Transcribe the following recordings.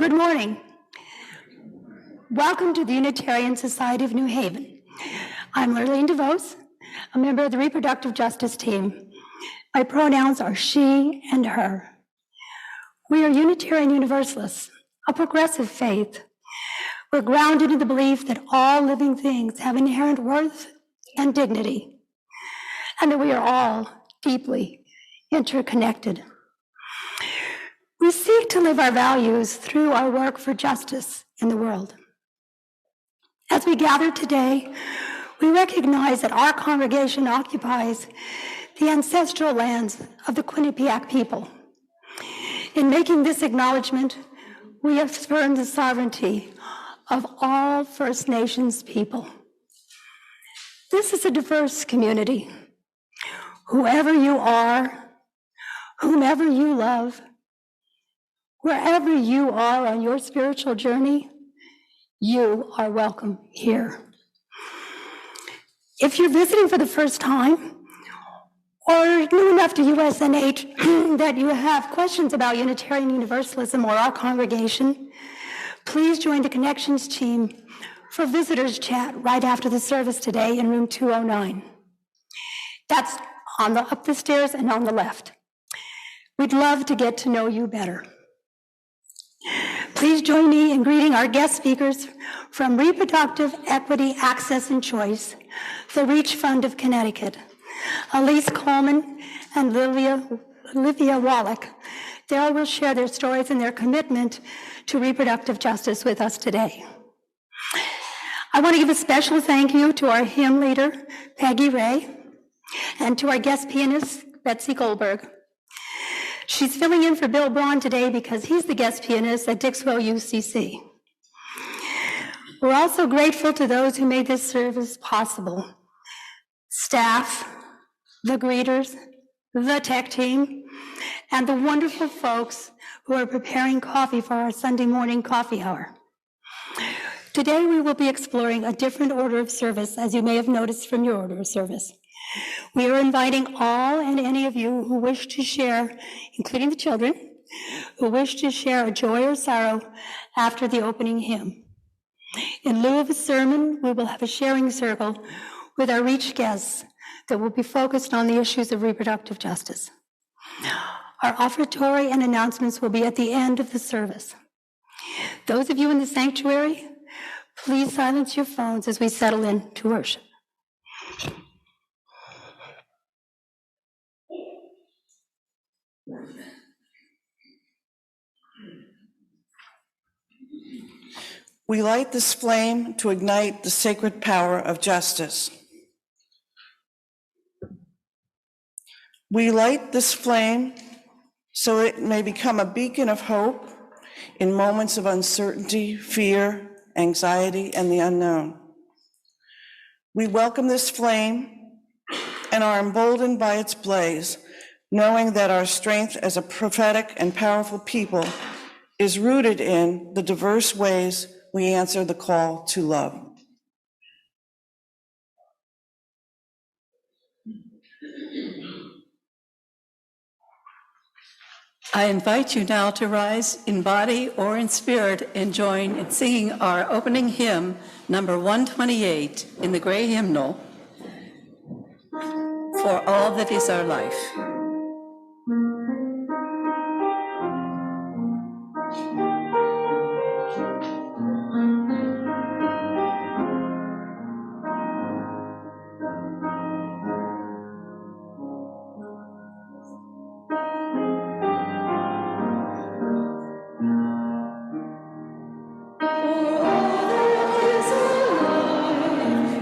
Good morning. Welcome to the Unitarian Society of New Haven. I'm Lurleen DeVos, a member of the Reproductive Justice team. My pronouns are she and her. We are Unitarian Universalists, a progressive faith. We're grounded in the belief that all living things have inherent worth and dignity, and that we are all deeply interconnected. We seek to live our values through our work for justice in the world. As we gather today, we recognize that our congregation occupies the ancestral lands of the Quinnipiac people. In making this acknowledgement, we affirm the sovereignty of all First Nations people. This is a diverse community. Whoever you are, whomever you love, wherever you are on your spiritual journey, you are welcome here. If you're visiting for the first time, or new enough to USNH that you have questions about Unitarian Universalism or our congregation, please join the Connections team for visitors chat right after the service today in room 209. That's up the stairs and on the left. We'd love to get to know you better. Please join me in greeting our guest speakers from Reproductive Equity, Access, and Choice, the Reach Fund of Connecticut, Elise Coleman and Olivia Wallach. They all will share their stories and their commitment to reproductive justice with us today. I want to give a special thank you to our hymn leader, Peggy Ray, and to our guest pianist, Betsy Goldberg. She's filling in for Bill Braun today because he's the guest pianist at Dixwell UCC. We're also grateful to those who made this service possible. Staff, the greeters, the tech team, and the wonderful folks who are preparing coffee for our Sunday morning coffee hour. Today we will be exploring a different order of service, as you may have noticed from your order of service. We are inviting all and any of you who wish to share, including the children, who wish to share a joy or sorrow after the opening hymn. In lieu of a sermon, we will have a sharing circle with our Reach guests that will be focused on the issues of reproductive justice. Our offertory and announcements will be at the end of the service. Those of you in the sanctuary, please silence your phones as we settle in to worship. We light this flame to ignite the sacred power of justice. We light this flame so it may become a beacon of hope in moments of uncertainty, fear, anxiety, and the unknown. We welcome this flame and are emboldened by its blaze, knowing that our strength as a prophetic and powerful people is rooted in the diverse ways we answer the call to love. I invite you now to rise in body or in spirit and join in singing our opening hymn, number 128, in the gray hymnal, For All That Is Our Life.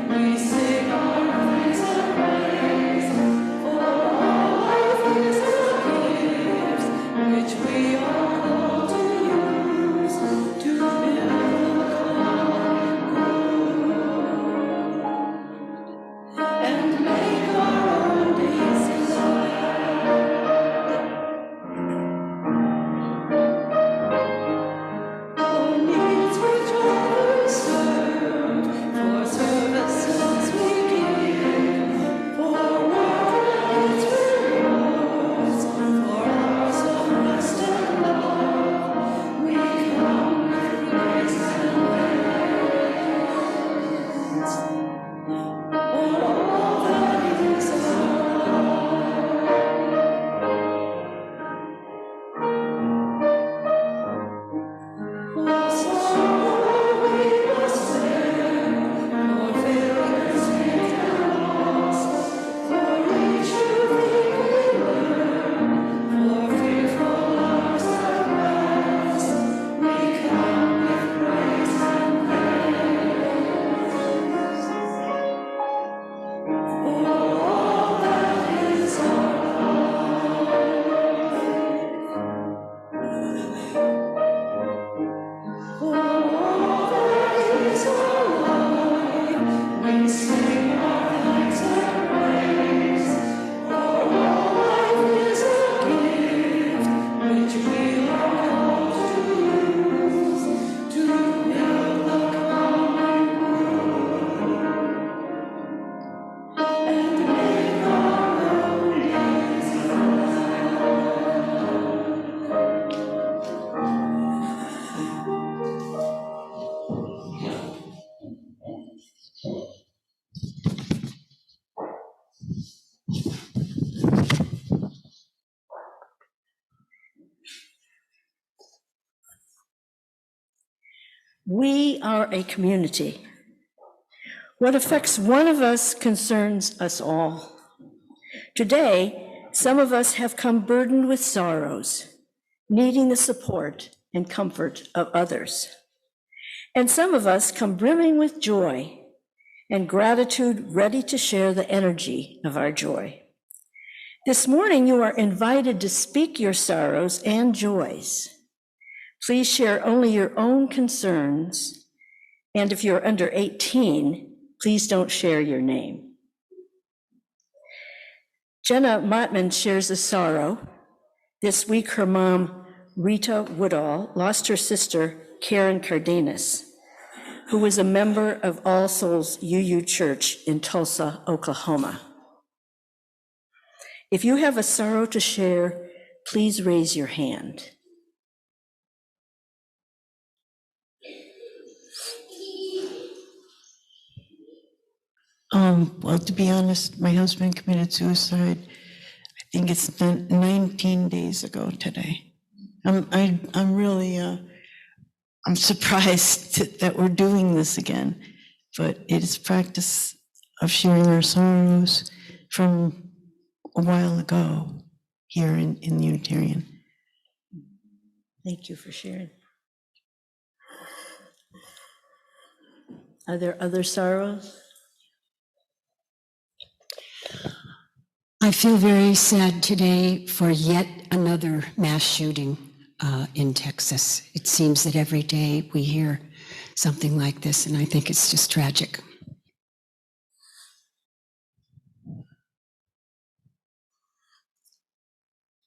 We sing our praise and praise for all We are a community. What affects one of us concerns us all. Today, some of us have come burdened with sorrows, needing the support and comfort of others. And some of us come brimming with joy and gratitude, ready to share the energy of our joy. This morning, you are invited to speak your sorrows and joys. Please share only your own concerns, and if you're under 18, please don't share your name. Jenna Mottman shares a sorrow. This week, her mom, Rita Woodall, lost her sister, Karen Cardenas, who was a member of All Souls UU Church in Tulsa, Oklahoma. If you have a sorrow to share, please raise your hand. Well, to be honest, my husband committed suicide. I think it's 19 days ago today. I'm really, I'm surprised that we're doing this again, but it is practice of sharing our sorrows from a while ago here in the Unitarian. Thank you for sharing. Are there other sorrows? I feel very sad today for yet another mass shooting in Texas. It seems that every day we hear something like this, and I think it's just tragic.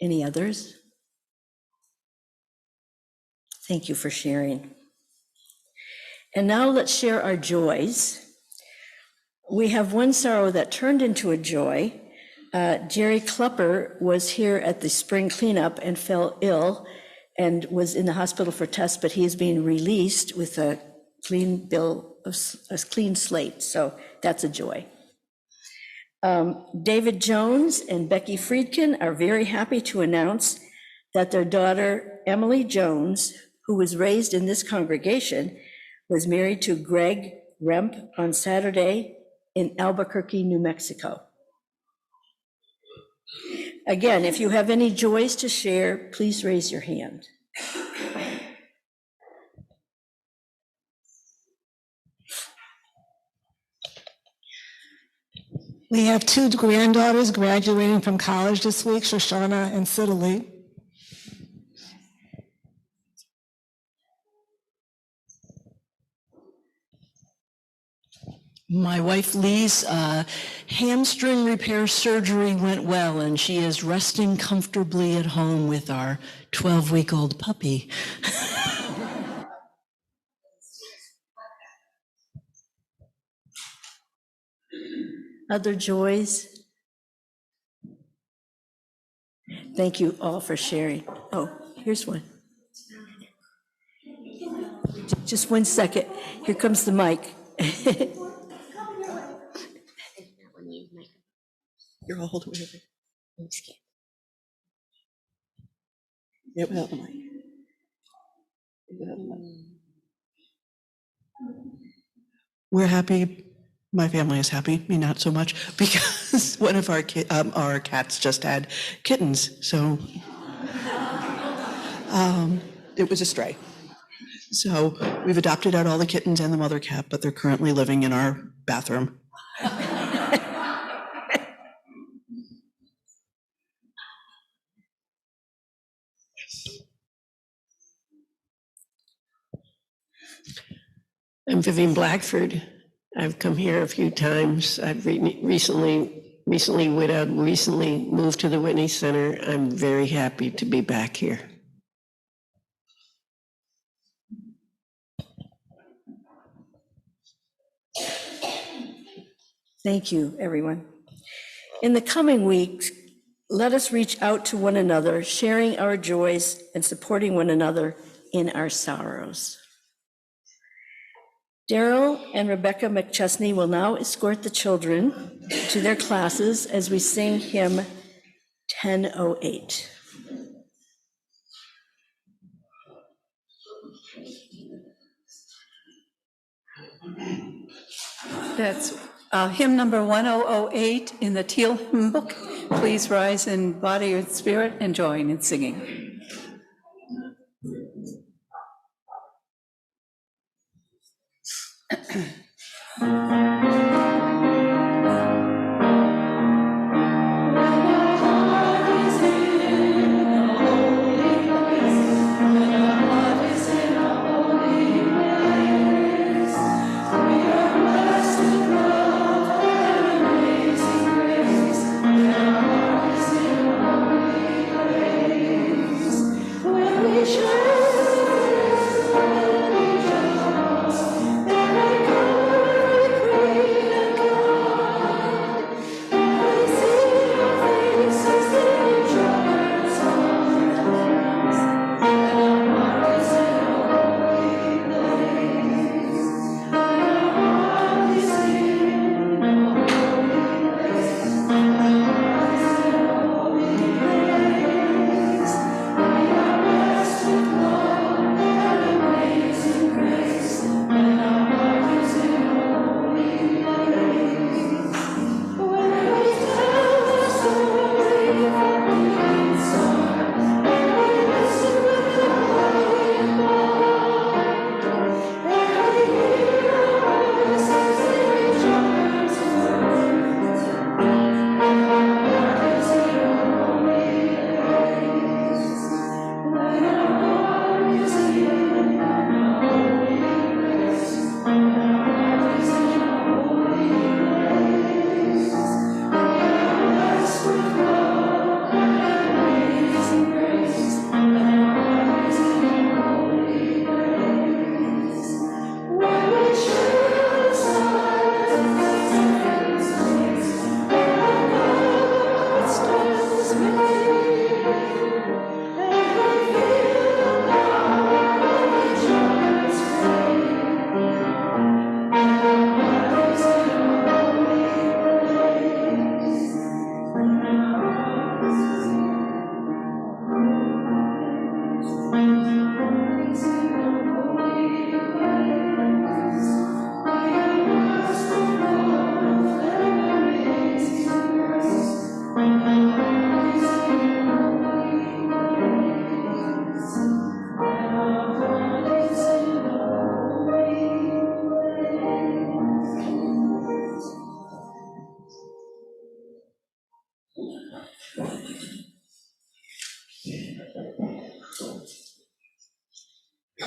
Any others? Thank you for sharing. And now let's share our joys. We have one sorrow that turned into a joy. Jerry Klepper was here at the spring cleanup and fell ill and was in the hospital for tests, but he is being released with a clean bill of a clean slate. So that's a joy. David Jones and Becky Friedkin are very happy to announce that their daughter, Emily Jones, who was raised in this congregation, was married to Greg Remp on Saturday in Albuquerque, New Mexico. Again, if you have any joys to share, please raise your hand. We have two granddaughters graduating from college this week, Shoshana and Citali. My wife Lee's hamstring repair surgery went well, and she is resting comfortably at home with our 12-week-old puppy. Other joys? Thank you all for sharing. Oh, here's one. Just 1 second. Here comes the mic. You're all the way over. Yeah, without the mic. Without the mic. We're happy. My family is happy, me not so much, because one of our cats just had kittens, so it was a stray. So we've adopted out all the kittens and the mother cat, but they're currently living in our bathroom. I'm Vivian Blackford. I've come here a few times. I've recently widowed, recently moved to the Whitney Center. I'm very happy to be back here. Thank you, everyone. In the coming weeks, let us reach out to one another, sharing our joys and supporting one another in our sorrows. Daryl and Rebecca McChesney will now escort the children to their classes as we sing hymn 1008. That's hymn number 1008 in the Teal Hymn Book. Please rise in body and spirit and join in singing.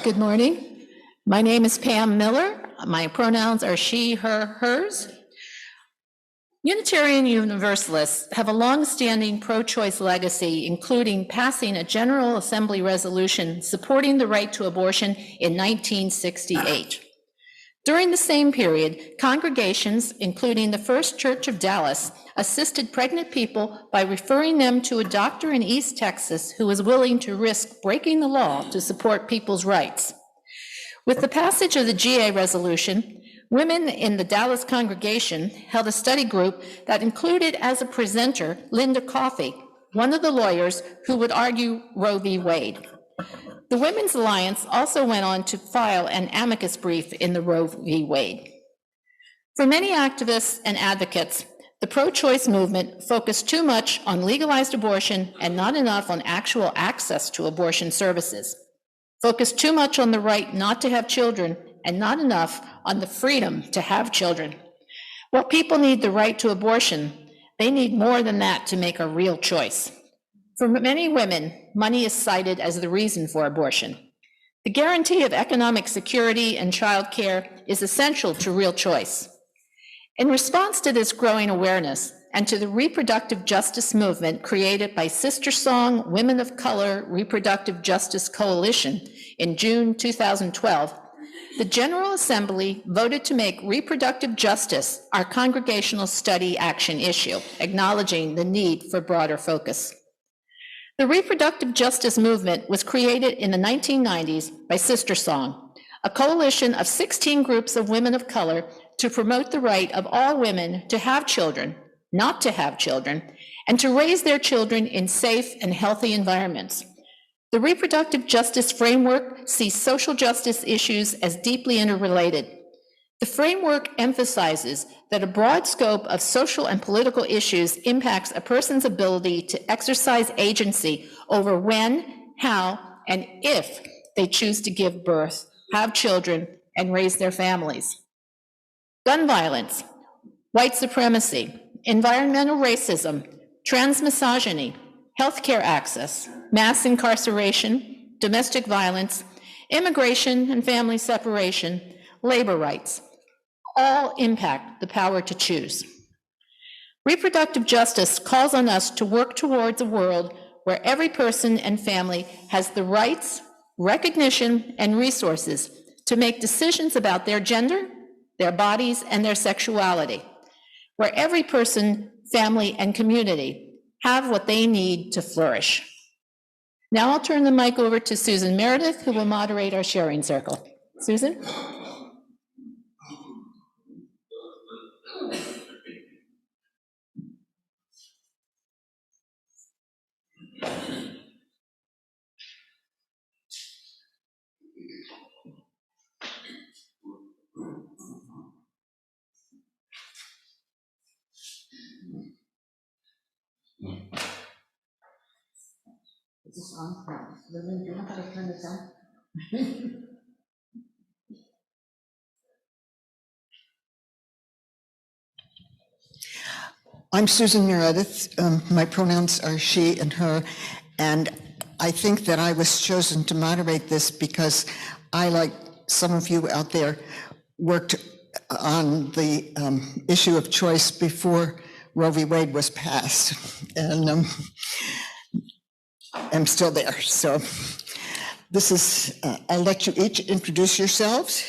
Good morning. My name is Pam Miller. My pronouns are she, her, hers. Unitarian Universalists have a long-standing pro-choice legacy, including passing a General Assembly resolution supporting the right to abortion in 1968. During the same period, congregations, including the First Church of Dallas, assisted pregnant people by referring them to a doctor in East Texas who was willing to risk breaking the law to support people's rights. With the passage of the GA resolution, women in the Dallas congregation held a study group that included as a presenter Linda Coffey, one of the lawyers who would argue Roe v. Wade. The Women's Alliance also went on to file an amicus brief in the Roe v. Wade. For many activists and advocates, the pro-choice movement focused too much on legalized abortion and not enough on actual access to abortion services, focused too much on the right not to have children and not enough on the freedom to have children. While people need the right to abortion, they need more than that to make a real choice. For many women, money is cited as the reason for abortion. The guarantee of economic security and childcare is essential to real choice. In response to this growing awareness and to the reproductive justice movement created by Sister Song Women of Color Reproductive Justice Coalition in June 2012, the General Assembly voted to make reproductive justice our congregational study action issue, acknowledging the need for broader focus. The reproductive justice movement was created in the 1990s by Sister Song, a coalition of 16 groups of women of color to promote the right of all women to have children, not to have children, and to raise their children in safe and healthy environments. The reproductive justice framework sees social justice issues as deeply interrelated. The framework emphasizes that a broad scope of social and political issues impacts a person's ability to exercise agency over when, how, and if they choose to give birth, have children, and raise their families. Gun violence, white supremacy, environmental racism, transmisogyny, healthcare access, mass incarceration, domestic violence, immigration and family separation, labor rights, all impact the power to choose. Reproductive justice calls on us to work towards a world where every person and family has the rights, recognition, and resources to make decisions about their gender, their bodies, and their sexuality, where every person, family, and community have what they need to flourish. Now I'll turn the mic over to Susan Meredith, who will moderate our sharing circle. Susan? Is this on? Lillian, do you know how to turn this on? I'm Susan Meredith. My pronouns are she and her, and I think that I was chosen to moderate this because I, like some of you out there, worked on the issue of choice before Roe v. Wade was passed, and I'm still there. So this is, I'll let you each introduce yourselves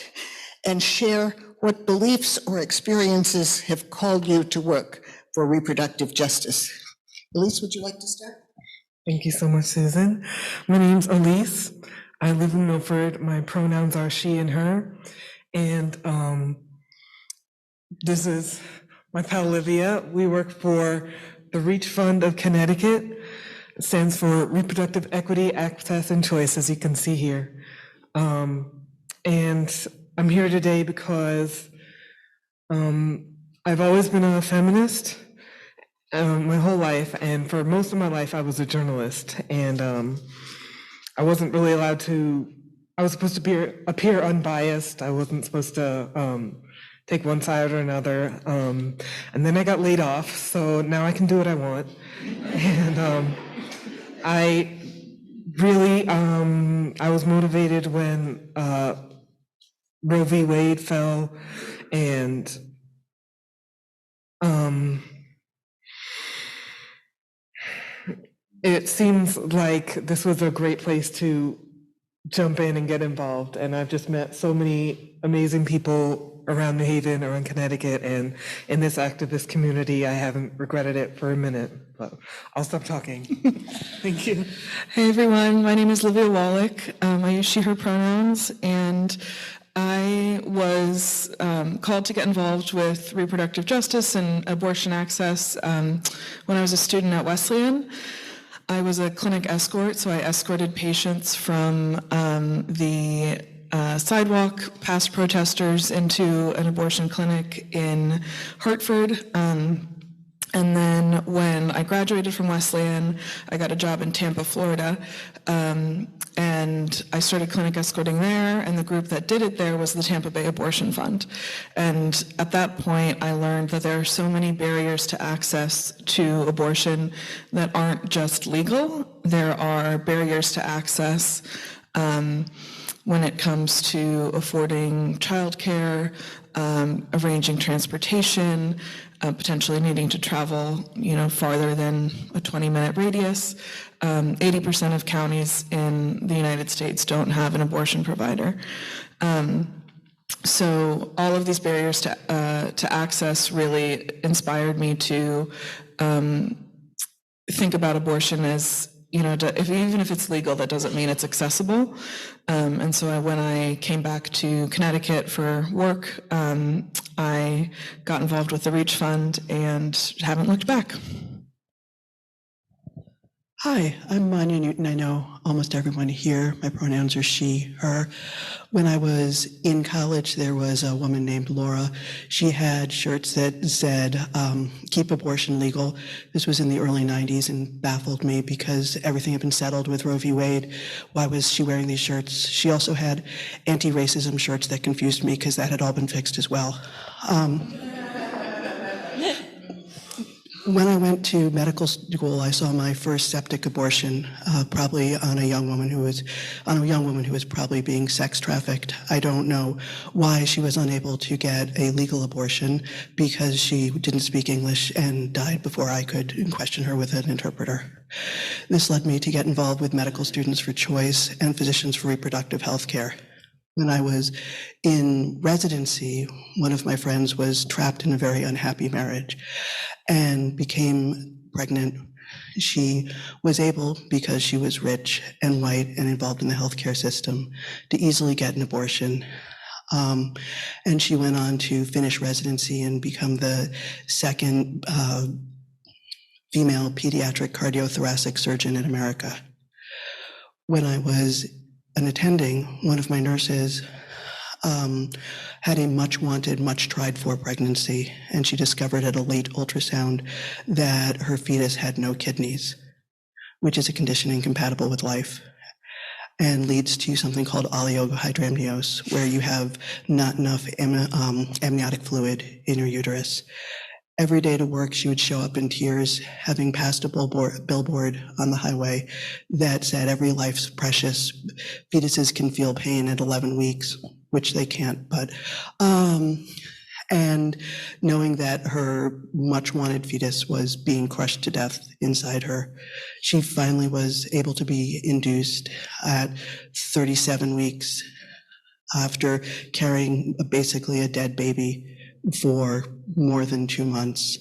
and share what beliefs or experiences have called you to work for reproductive justice. Elise, would you like to start? Thank you so much, Susan. My name's Elise. I live in Milford. My pronouns are she and her. And this is my pal Olivia. We work for the Reach Fund of Connecticut. It stands for Reproductive Equity, Access, and Choice, as you can see here. And I'm here today because I've always been a feminist my whole life, and for most of my life I was a journalist, and I wasn't really allowed to, I was supposed to appear unbiased. I wasn't supposed to take one side or another, and then I got laid off, so now I can do what I want. And I really, I was motivated when Roe v. Wade fell, and it seems like this was a great place to jump in and get involved. And I've just met so many amazing people around New Haven, around Connecticut, and in this activist community. I haven't regretted it for a minute, but I'll stop talking. Thank you. Hey everyone, my name is Livia Wallach. I use she, her pronouns, and I was called to get involved with reproductive justice and abortion access when I was a student at Wesleyan. I was a clinic escort, so I escorted patients from the sidewalk past protesters into an abortion clinic in Hartford. And then when I graduated from Wesleyan, I got a job in Tampa, Florida, and I started clinic escorting there, and the group that did it there was the Tampa Bay Abortion Fund. And at that point, I learned that there are so many barriers to access to abortion that aren't just legal. There are barriers to access when it comes to affording childcare, arranging transportation, potentially needing to travel, farther than a 20-minute radius. 80% of counties in the United States don't have an abortion provider. So all of these barriers to access really inspired me to think about abortion as, even if it's legal, that doesn't mean it's accessible. And so when I came back to Connecticut for work, I got involved with the Reach Fund and haven't looked back. Hi, I'm Manya Newton. I know almost everyone here. My pronouns are she, her. When I was in college, there was a woman named Laura. She had shirts that said, keep abortion legal. This was in the early 90s and baffled me because everything had been settled with Roe v. Wade. Why was she wearing these shirts? She also had anti-racism shirts that confused me because that had all been fixed as well. When I went to medical school, I saw my first septic abortion, probably on a young woman who was probably being sex trafficked. I don't know why she was unable to get a legal abortion because she didn't speak English and died before I could question her with an interpreter. This led me to get involved with Medical Students for Choice and Physicians for Reproductive Health Care. When I was in residency, one of my friends was trapped in a very unhappy marriage and became pregnant. She was able, because she was rich and white and involved in the healthcare system, to easily get an abortion. And she went on to finish residency and become the second female pediatric cardiothoracic surgeon in America. When I was an attending, one of my nurses had a much wanted, much tried for pregnancy, and she discovered at a late ultrasound that her fetus had no kidneys, which is a condition incompatible with life and leads to something called oligohydramnios, where you have not enough amniotic fluid in your uterus. Every day to work, she would show up in tears, having passed a billboard on the highway that said, "Every life's precious. Fetuses can feel pain at 11 weeks," which they can't, but, and knowing that her much wanted fetus was being crushed to death inside her, she finally was able to be induced at 37 weeks after carrying basically a dead baby for more than 2 months.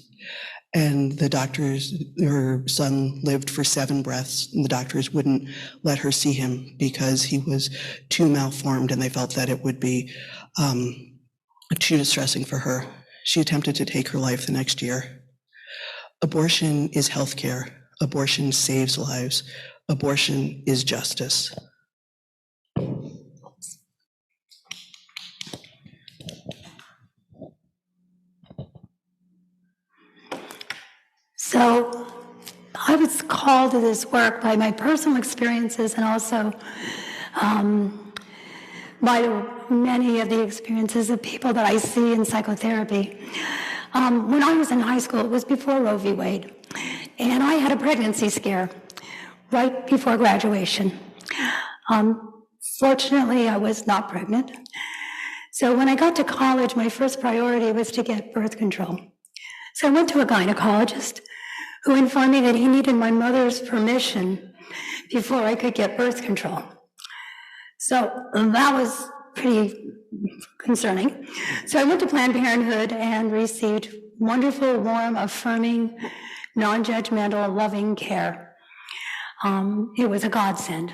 And the doctors, her son lived for 7 breaths, and the doctors wouldn't let her see him because he was too malformed, and they felt that it would be too distressing for her. She attempted to take her life the next year. Abortion is healthcare. Abortion saves lives. Abortion is justice. So I was called to this work by my personal experiences and also by many of the experiences of people that I see in psychotherapy. When I was in high school, it was before Roe v. Wade, and I had a pregnancy scare right before graduation. Fortunately, I was not pregnant. So when I got to college, my first priority was to get birth control. So I went to a gynecologist who informed me that he needed my mother's permission before I could get birth control. So that was pretty concerning. So I went to Planned Parenthood and received wonderful, warm, affirming, non-judgmental, loving care. It was a godsend.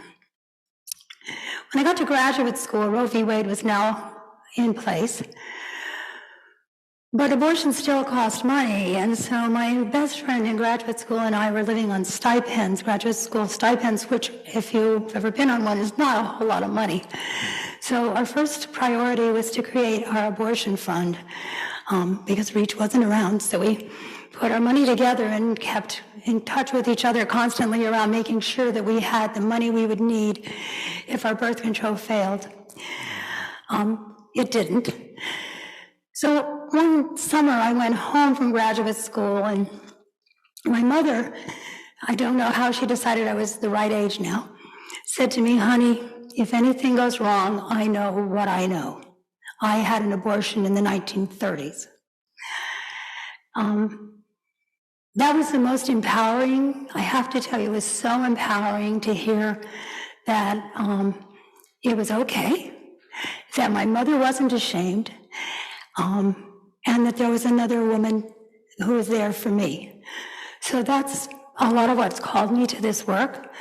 When I got to graduate school, Roe v. Wade was now in place. But abortion still cost money, and so my best friend in graduate school and I were living on stipends, graduate school stipends, which, if you've ever been on one, is not a whole lot of money. So our first priority was to create our abortion fund, because REACH wasn't around, so we put our money together and kept in touch with each other constantly around making sure that we had the money we would need if our birth control failed. It didn't. So one summer I went home from graduate school, and my mother, I don't know how she decided I was the right age now, said to me, "Honey, if anything goes wrong, I know what I know. I had an abortion in the 1930s. That was the most empowering, I have to tell you, it was so empowering to hear that it was okay, that my mother wasn't ashamed, and that there was another woman who was there for me. So that's a lot of what's called me to this work.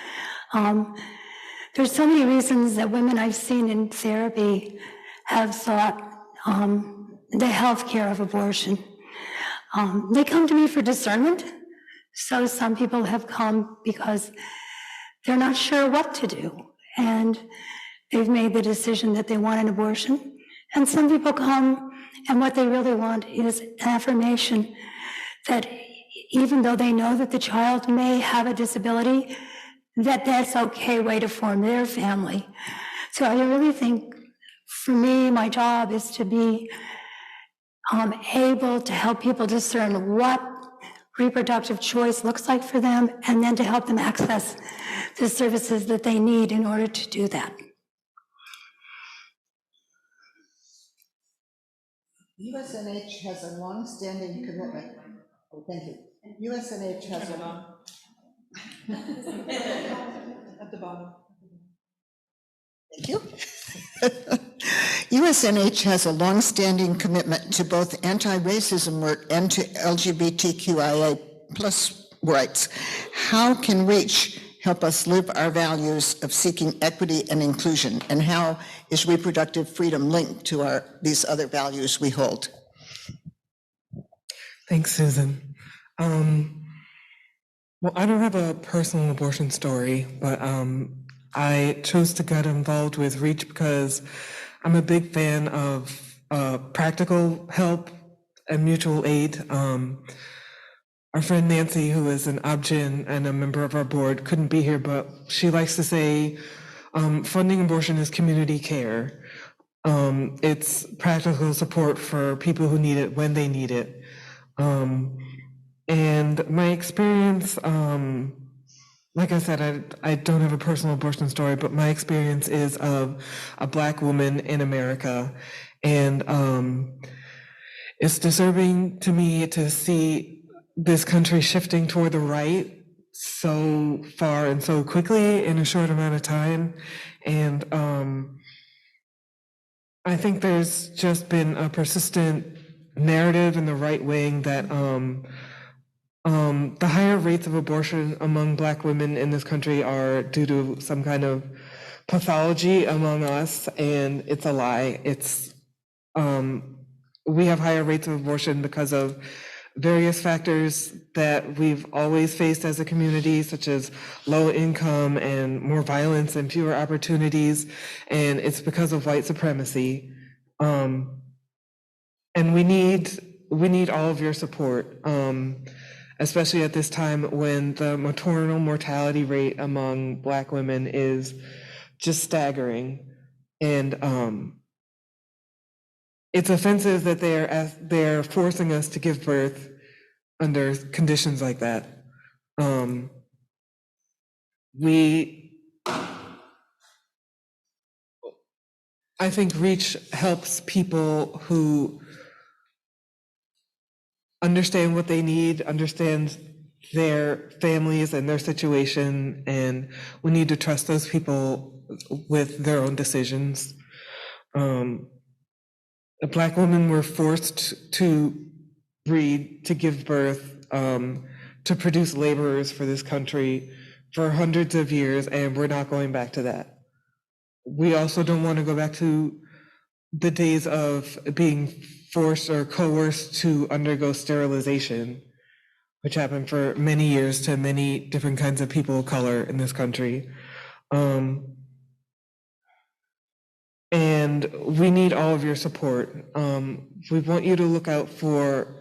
There's so many reasons that women I've seen in therapy have sought the health care of abortion. They come to me for discernment. So some people have come because they're not sure what to do, and they've made the decision that they want an abortion. And some people come, and what they really want is an affirmation that even though they know that the child may have a disability, that that's okay way to form their family. So I really think, for me, my job is to be able to help people discern what reproductive choice looks like for them, and then to help them access the services that they need in order to do that. USNH has a long-standing commitment. Oh, thank you. USNH has a... At the bottom. Thank you. USNH has a long-standing commitment to both anti-racism work and to LGBTQIA plus rights. How can REACH help us live our values of seeking equity and inclusion? And how is reproductive freedom linked to these other values we hold? Thanks, Susan. Well, I don't have a personal abortion story, but I chose to get involved with REACH because I'm a big fan of practical help and mutual aid. Our friend Nancy, who is an OBGYN and a member of our board, couldn't be here, but she likes to say funding abortion is community care. It's practical support for people who need it when they need it. And my experience, like I said, I don't have a personal abortion story, but my experience is of a Black woman in America. And it's disturbing to me to see this country shifting toward the right so far and so quickly in a short amount of time. And I think there's just been a persistent narrative in the right wing that the higher rates of abortion among Black women in this country are due to some kind of pathology among us, and it's a lie. It's we have higher rates of abortion because of various factors that we've always faced as a community, such as low income and more violence and fewer opportunities, and it's because of white supremacy. And we need all of your support, especially at this time when the maternal mortality rate among Black women is just staggering. And it's offensive that they're forcing us to give birth under conditions like that. I think REACH helps people who understand what they need, understand their families and their situation, and we need to trust those people with their own decisions. Black women were forced to breed, to give birth, to produce laborers for this country for hundreds of years, and we're not going back to that. We also don't want to go back to the days of being forced or coerced to undergo sterilization, which happened for many years to many different kinds of people of color in this country. And we need all of your support. We want you to look out for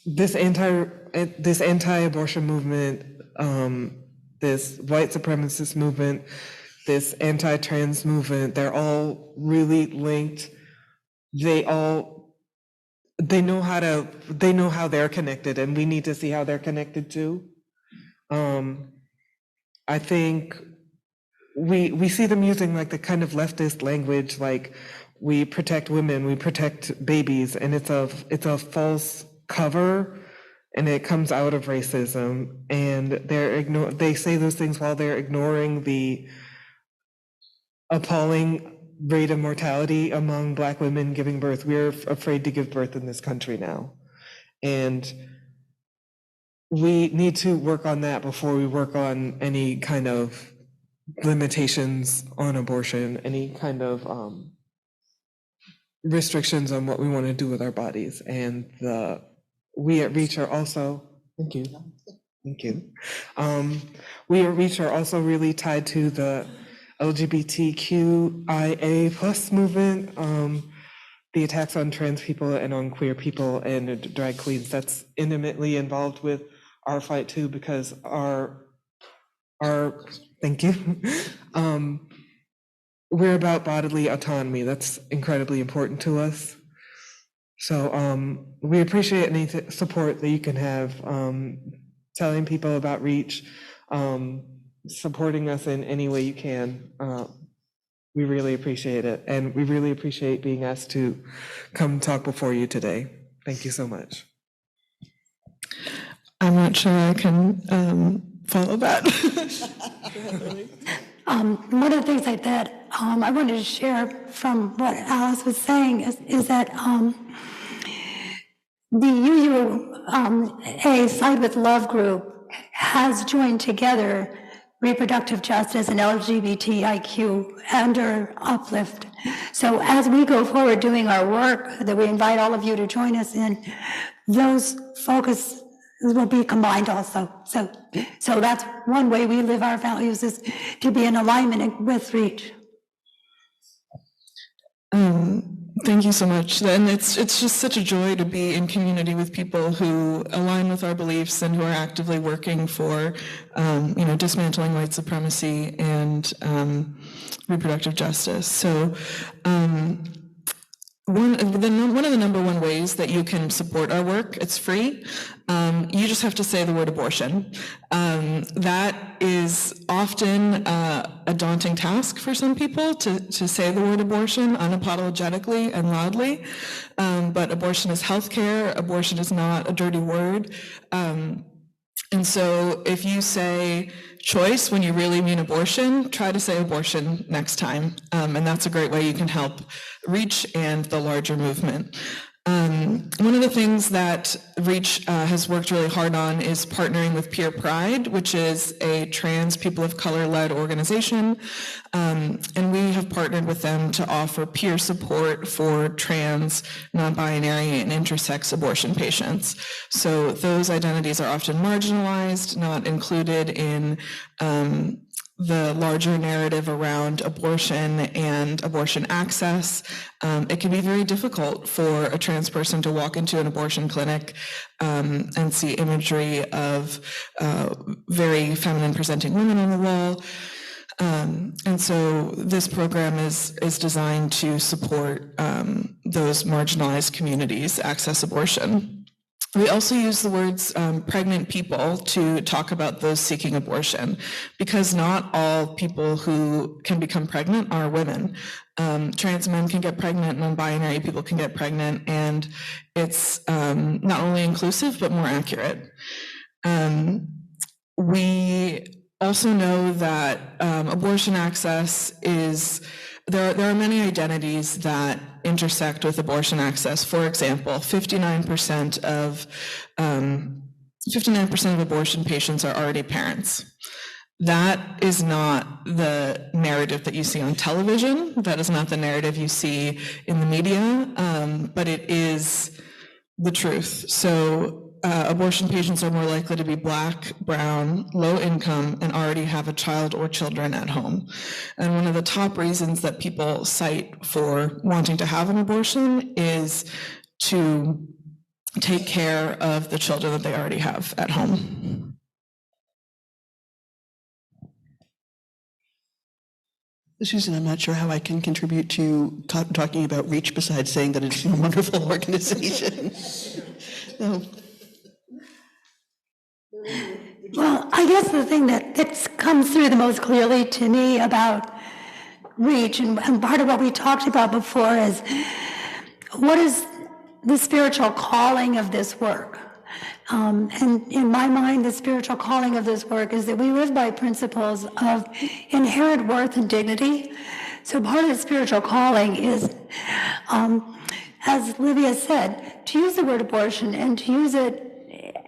this anti-abortion movement, this white supremacist movement, this anti-trans movement. They're all really linked. They know how they're connected, and we need to see how they're connected too. I think we see them using like the kind of leftist language, like we protect women, we protect babies, and it's a false cover, and it comes out of racism. And they say those things while they're ignoring the appalling rate of mortality among Black women giving birth. We're afraid to give birth in this country now, and we need to work on that before we work on any kind of limitations on abortion, any kind of restrictions on what we want to do with our bodies. And the we at Reach are also, thank you. We at Reach are also really tied to the LGBTQIA plus movement, the attacks on trans people and on queer people and drag queens. That's intimately involved with our fight too, because our thank you. We're about bodily autonomy. That's incredibly important to us. So we appreciate any support that you can have, telling people about Reach, supporting us in any way you can. We really appreciate it. And we really appreciate being asked to come talk before you today. Thank you so much. I'm not sure I can follow that. One of the things that I wanted to share from what Alice was saying is that the UUA Side with Love group has joined together reproductive justice and LGBTIQ under Uplift. So as we go forward doing our work that we invite all of you to join us in, those focus will be combined also. So that's one way we live our values, is to be in alignment with Reach. Thank you so much. And it's just such a joy to be in community with people who align with our beliefs and who are actively working for, dismantling white supremacy and reproductive justice. So one of the number one ways that you can support our work, it's free. You just have to say the word abortion. That is often a daunting task for some people to say the word abortion unapologetically and loudly. But abortion is healthcare. Abortion is not a dirty word. And so if you say choice when you really mean abortion, try to say abortion next time. And that's a great way you can help Reach and the larger movement. One of the things that Reach has worked really hard on is partnering with Peer Pride, which is a trans people of color-led organization. And we have partnered with them to offer peer support for trans, non-binary, and intersex abortion patients. So those identities are often marginalized, not included in the larger narrative around abortion and abortion access. It can be very difficult for a trans person to walk into an abortion clinic and see imagery of very feminine presenting women on the wall. And so this program is designed to support those marginalized communities access abortion. We also use the words pregnant people to talk about those seeking abortion, because not all people who can become pregnant are women. Trans men can get pregnant, non-binary people can get pregnant, and it's not only inclusive, but more accurate. We also know that abortion access is, there are many identities that intersect with abortion access. For example, 59% of abortion patients are already parents. That is not the narrative that you see on television. That is not the narrative you see in the media, but it is the truth. So abortion patients are more likely to be Black, brown, low income, and already have a child or children at home. And one of the top reasons that people cite for wanting to have an abortion is to take care of the children that they already have at home. Susan, I'm not sure how I can contribute to talking about Reach besides saying that it's a wonderful organization. So. Well, I guess the thing that comes through the most clearly to me about Reach, and part of what we talked about before, is what is the spiritual calling of this work? And in my mind, the spiritual calling of this work is that we live by principles of inherent worth and dignity. So part of the spiritual calling is, as Livia said, to use the word abortion and to use it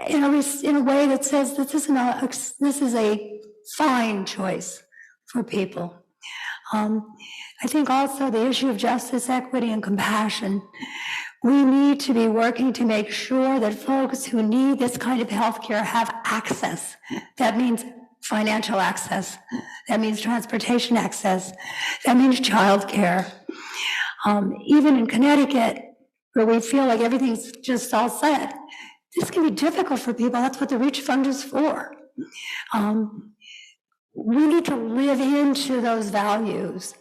in a way that says that this is a fine choice for people. I think also the issue of justice, equity, and compassion. We need to be working to make sure that folks who need this kind of healthcare have access. That means financial access. That means transportation access. That means childcare. Even in Connecticut, where we feel like everything's just all set, this can be difficult for people. That's what the REACH Fund is for. We need to live into those values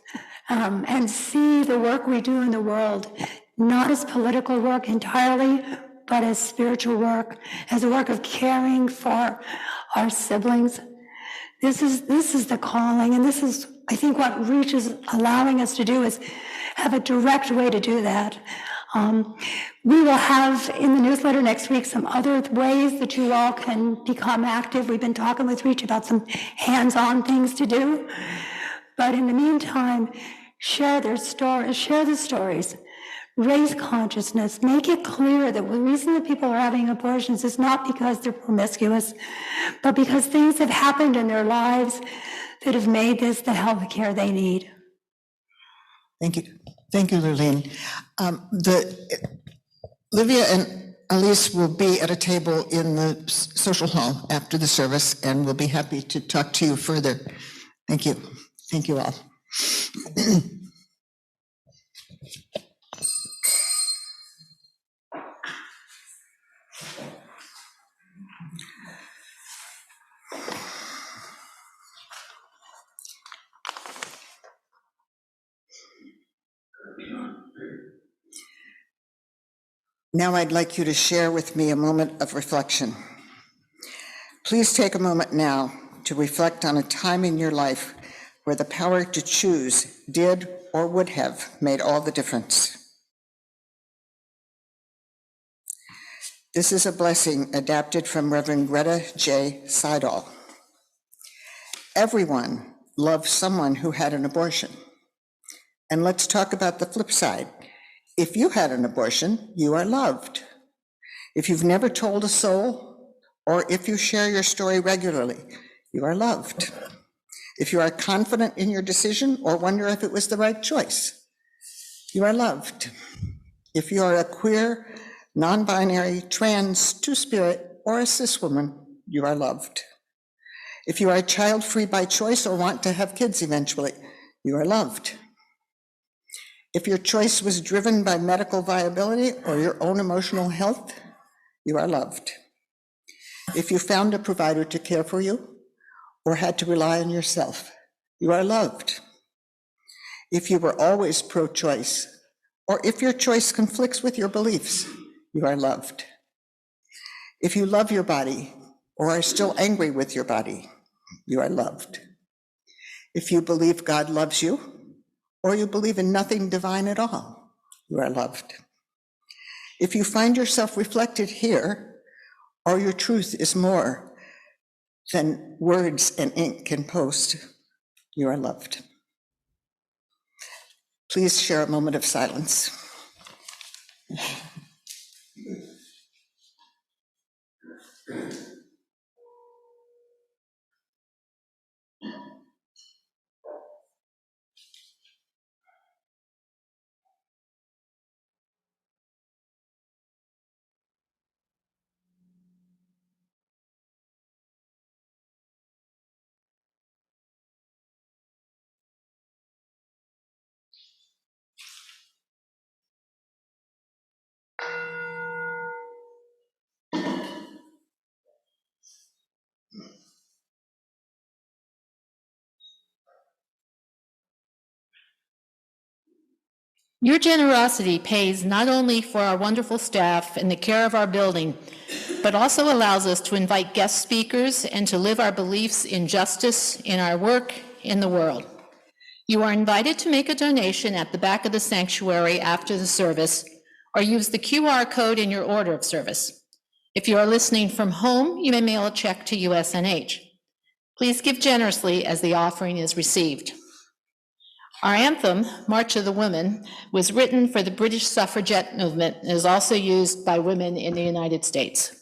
and see the work we do in the world, not as political work entirely, but as spiritual work, as a work of caring for our siblings. This is the calling, and this is, I think, what REACH is allowing us to do, is have a direct way to do that. We will have in the newsletter next week some other ways that you all can become active. We've been talking with REACH about some hands-on things to do. But in the meantime, share their stories, share the stories, raise consciousness, make it clear that the reason that people are having abortions is not because they're promiscuous, but because things have happened in their lives that have made this the health care they need. Thank you. Thank you, Lurleen. Livia and Elise will be at a table in the social hall after the service, and we'll be happy to talk to you further. Thank you. Thank you all. Now I'd like you to share with me a moment of reflection. Please take a moment now to reflect on a time in your life where the power to choose did or would have made all the difference. This is a blessing adapted from Reverend Greta J. Seidel. Everyone loves someone who had an abortion. And let's talk about the flip side. If you had an abortion, you are loved. If you've never told a soul, or if you share your story regularly, you are loved. If you are confident in your decision or wonder if it was the right choice, you are loved. If you are a queer, non-binary, trans, two-spirit, or a cis woman, you are loved. If you are child-free by choice or want to have kids eventually, you are loved. If your choice was driven by medical viability or your own emotional health, you are loved. If you found a provider to care for you or had to rely on yourself, you are loved. If you were always pro-choice, or if your choice conflicts with your beliefs, you are loved. If you love your body or are still angry with your body, you are loved. If you believe God loves you, or you believe in nothing divine at all, you are loved. If you find yourself reflected here, or your truth is more than words and ink can post, you are loved. Please share a moment of silence. Your generosity pays not only for our wonderful staff and the care of our building, but also allows us to invite guest speakers and to live our beliefs in justice in our work in the world. You are invited to make a donation at the back of the sanctuary after the service, or use the QR code in your order of service. If you are listening from home, you may mail a check to USNH. Please give generously as the offering is received. Our anthem, March of the Women, was written for the British suffragette movement and is also used by women in the United States.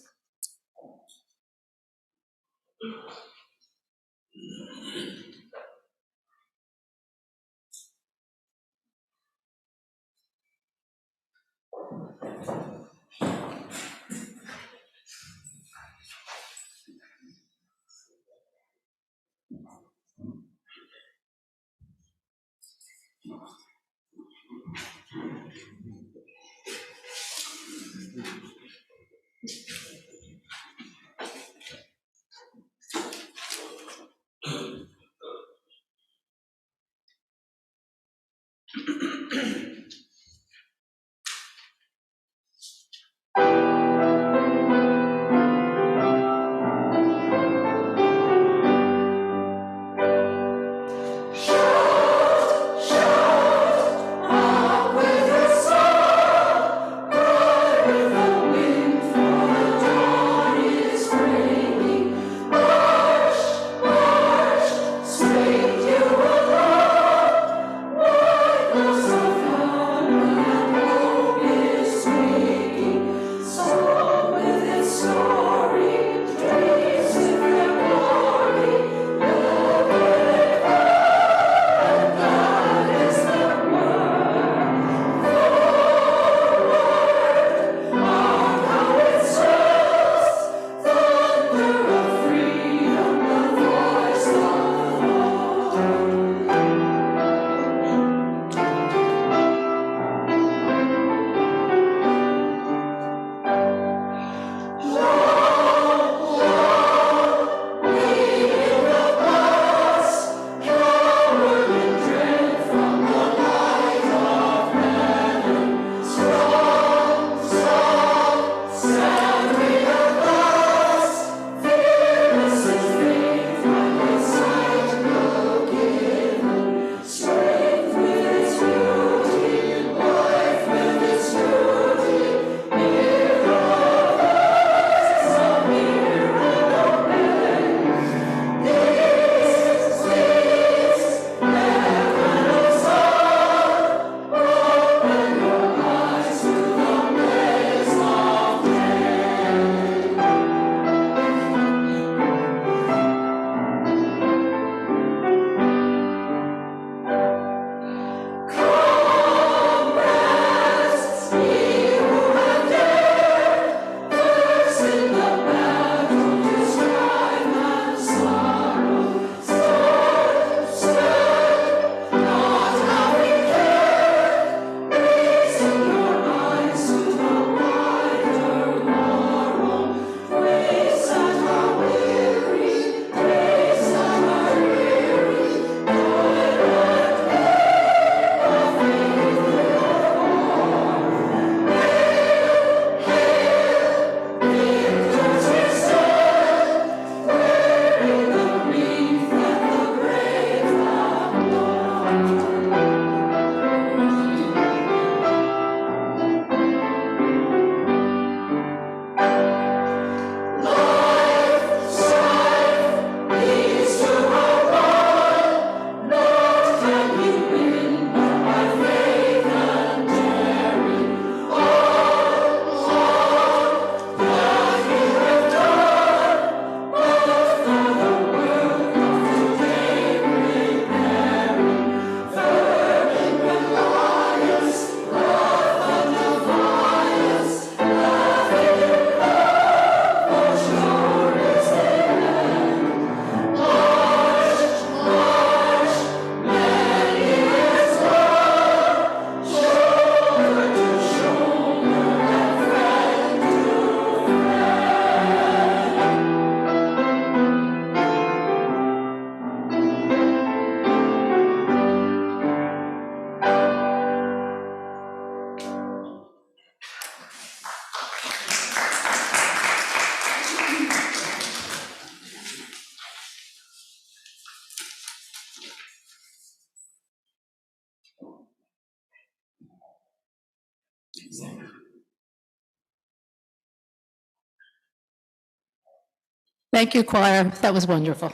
Thank you, choir. That was wonderful.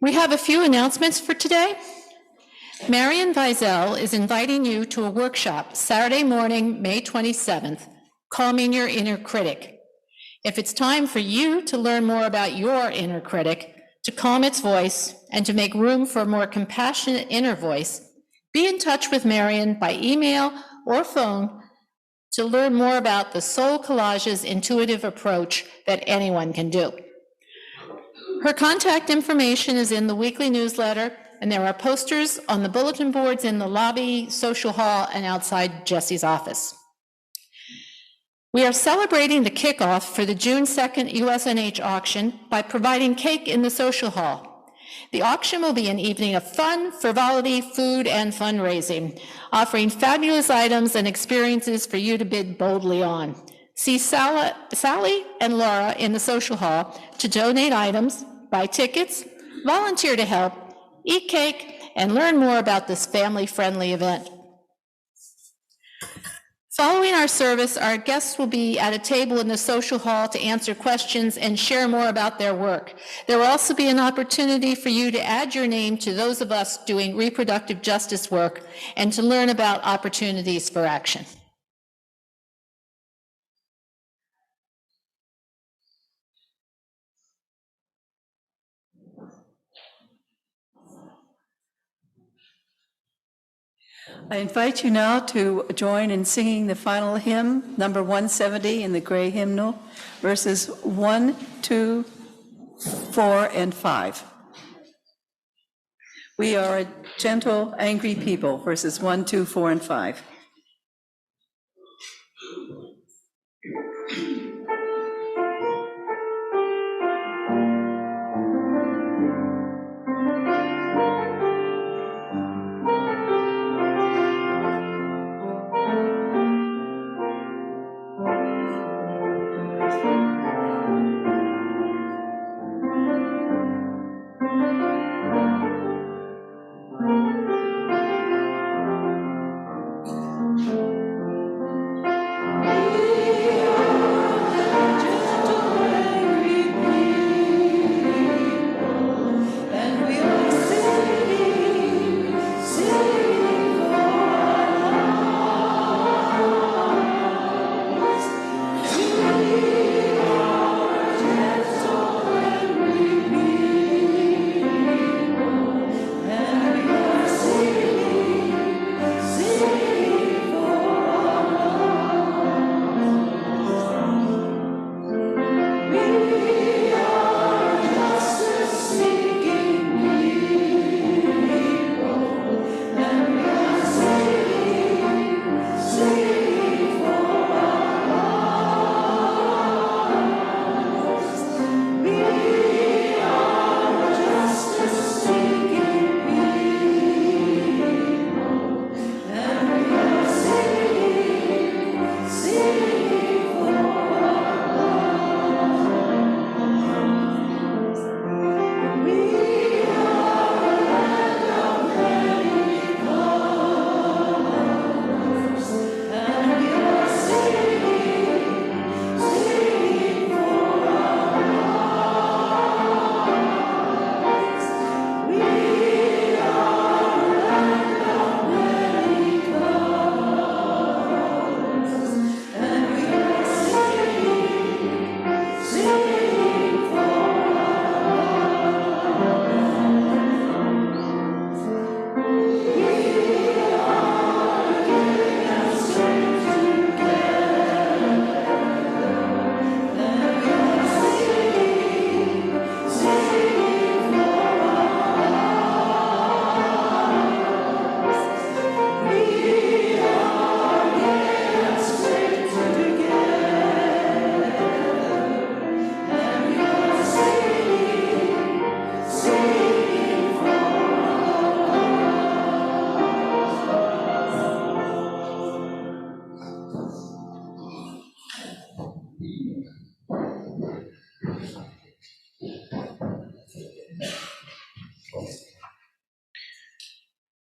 We have a few announcements for today. Marion Vizel is inviting you to a workshop Saturday morning, May 27th, Calming Your Inner Critic. If it's time for you to learn more about your inner critic, to calm its voice, and to make room for a more compassionate inner voice, be in touch with Marion by email or phone to learn more about the Soul Collage's intuitive approach that anyone can do. Her contact information is in the weekly newsletter, and there are posters on the bulletin boards in the lobby, social hall, and outside Jesse's office. We are celebrating the kickoff for the June 2nd USNH auction by providing cake in the social hall. The auction will be an evening of fun, frivolity, food, and fundraising, offering fabulous items and experiences for you to bid boldly on. See Sally and Laura in the social hall to donate items, buy tickets, volunteer to help, eat cake, and learn more about this family-friendly event. Following our service, our guests will be at a table in the social hall to answer questions and share more about their work. There will also be an opportunity for you to add your name to those of us doing reproductive justice work and to learn about opportunities for action. I invite you now to join in singing the final hymn, number 170 in the gray hymnal, verses 1, 2, 4, and 5. We are a gentle, angry people, verses 1, 2, 4, and 5.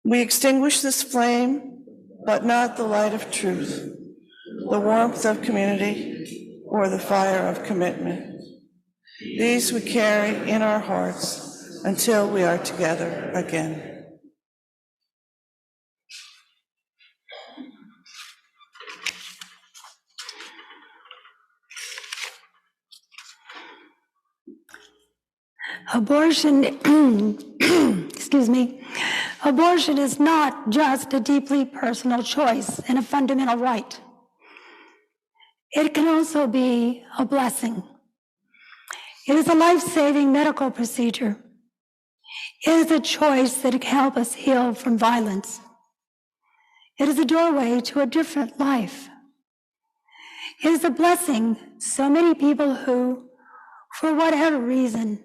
We extinguish this flame, but not the light of truth, the warmth of community, or the fire of commitment. These we carry in our hearts until we are together again. Abortion, excuse me, abortion is not just a deeply personal choice and a fundamental right. It can also be a blessing. It is a life-saving medical procedure. It is a choice that can help us heal from violence. It is a doorway to a different life. It is a blessing so many people who, for whatever reason,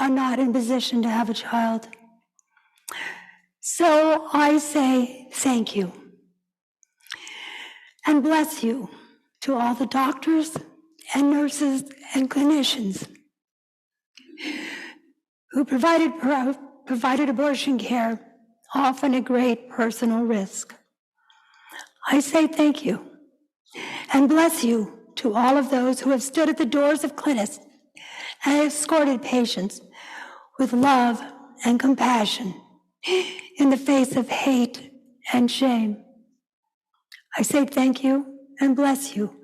are not in position to have a child. So I say thank you and bless you to all the doctors and nurses and clinicians who provided abortion care, often at great personal risk. I say thank you and bless you to all of those who have stood at the doors of clinics and escorted patients with love and compassion in the face of hate and shame. I say thank you and bless you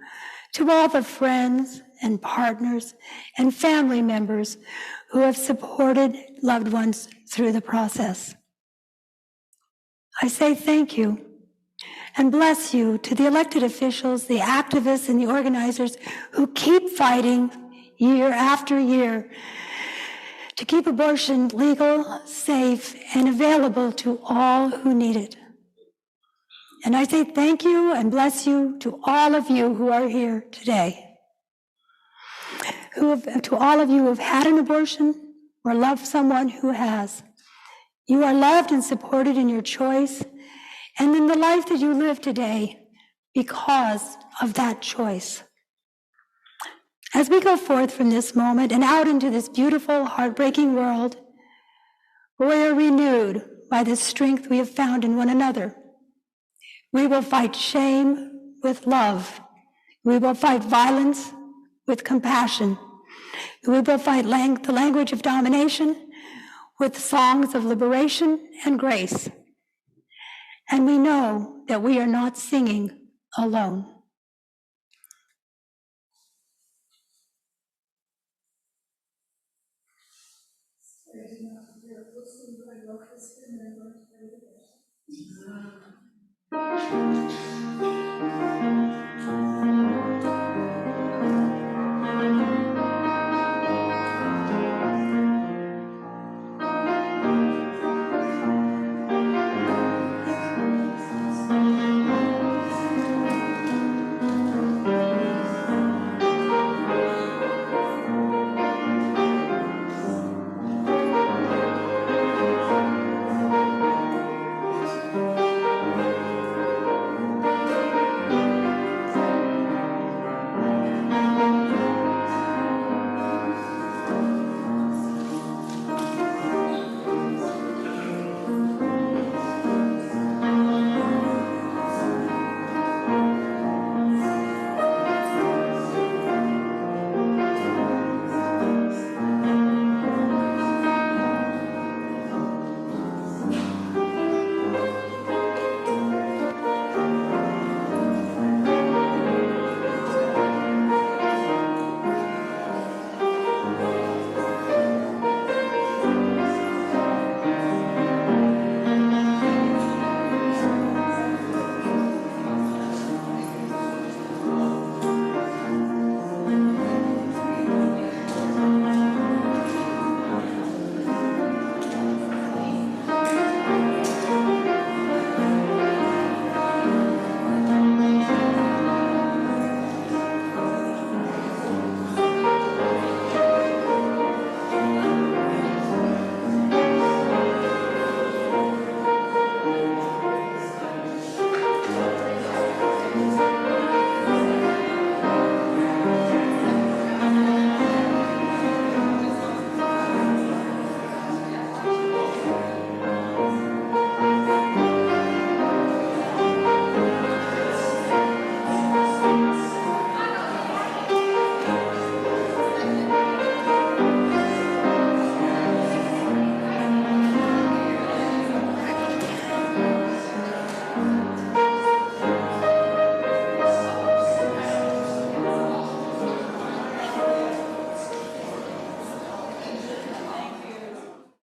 to all the friends and partners and family members who have supported loved ones through the process. I say thank you and bless you to the elected officials, the activists, and the organizers who keep fighting year after year to keep abortion legal, safe, and available to all who need it. And I say thank you and bless you to all of you who are here today. To all of you who have had an abortion or loved someone who has. You are loved and supported in your choice and in the life that you live today because of that choice. As we go forth from this moment and out into this beautiful, heartbreaking world, we are renewed by the strength we have found in one another. We will fight shame with love. We will fight violence with compassion. We will fight the language of domination with songs of liberation and grace. And we know that we are not singing alone.